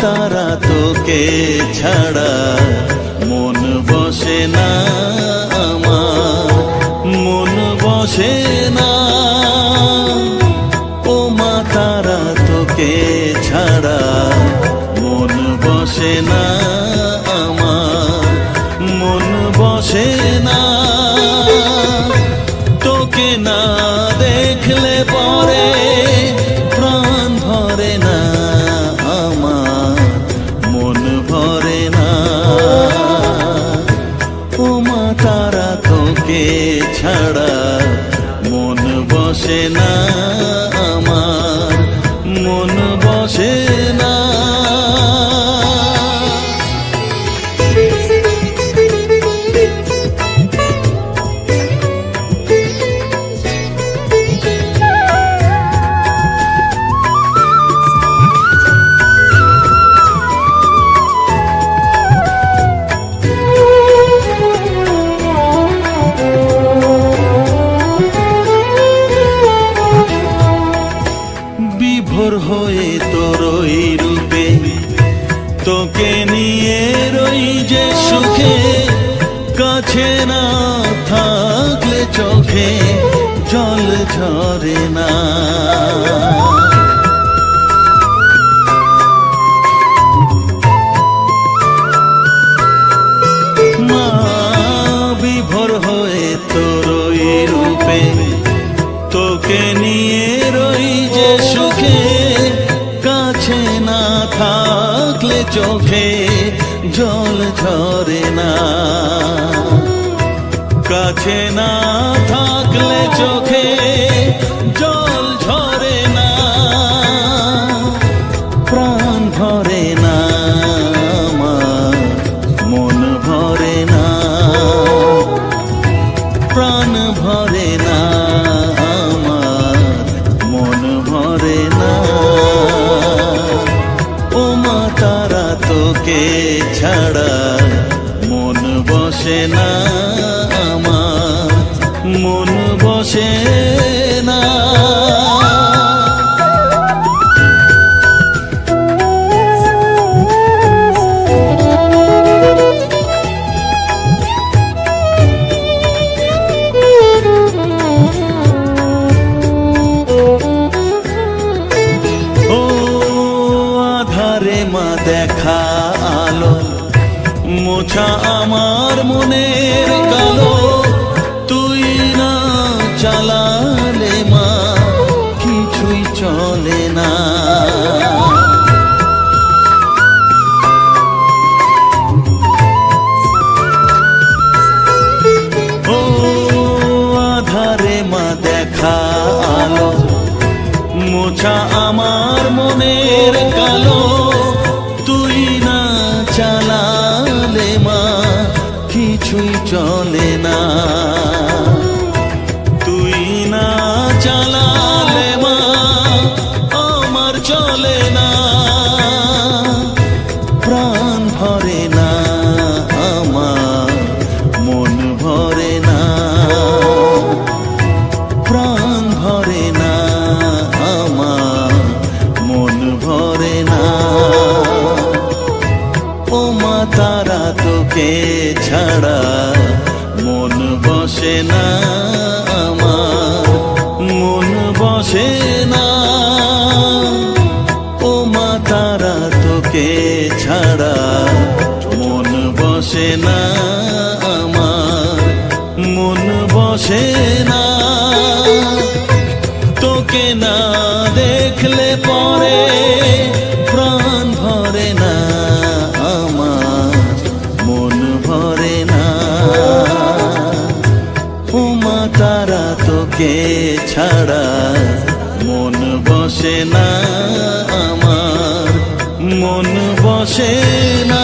তারা তোকে ছাড়া মন বসে না আমার, মন বসে না। ও মা তারা তোকে ছাড়া মন বসে না আমার, মন বসে না। তোকে না দেখলে পরে প্রাণ ভরে না আমার, মন ভরে না। ও মা তারা তোকে ছাড়া মন বসে না আমার, মন বসে না। বিভোর হয়ে তোর ওই রূপে তোকে নিয়ে রই যে সুখে, কাছে না থাকলে চোখে জল ঝরে না। মা বিভোর হয়ে তোর ওই রূপে তোকে নিয়ে রই যে সুখে, কাছে না থাকলে চোখে জল ঝরে না। কাছে না থাকলে চোখে জল ঝরে না, প্রাণ ভরে না আমার, মন ভরে না, প্রাণ ভরে না আমার, মন ভরে না। ও মা তারা তোকে ছাড়া মন বসে না আমার, মন বসে না। মা দেখা আলো মোছা আমার মনের কালো, তুই না চালালে মা কিছুই চলে না। ও আধারে মা দেখা আলো মোছা আমার মনের কালো, তুই না চালালে মা কিছুই চলে না। তুই না চালালে মা আমার চলে না, প্রাণ ভরে না আমার, মন ভরে না, প্রাণ ভরে না আমার, মন ভরে না। ও মা তারা তোকে ছাড়া মন বসে না আমার, মন বসে না। ও মা তারা তোকে ছাড়া মন বসে না আমার, মন বসে না। তোকে না দেখলে পরে প্রাণ ভরে না আমার, মন ভরে না। ও মা তারা তোকে ছাড়া মন বসে না আমার, মন বসে না।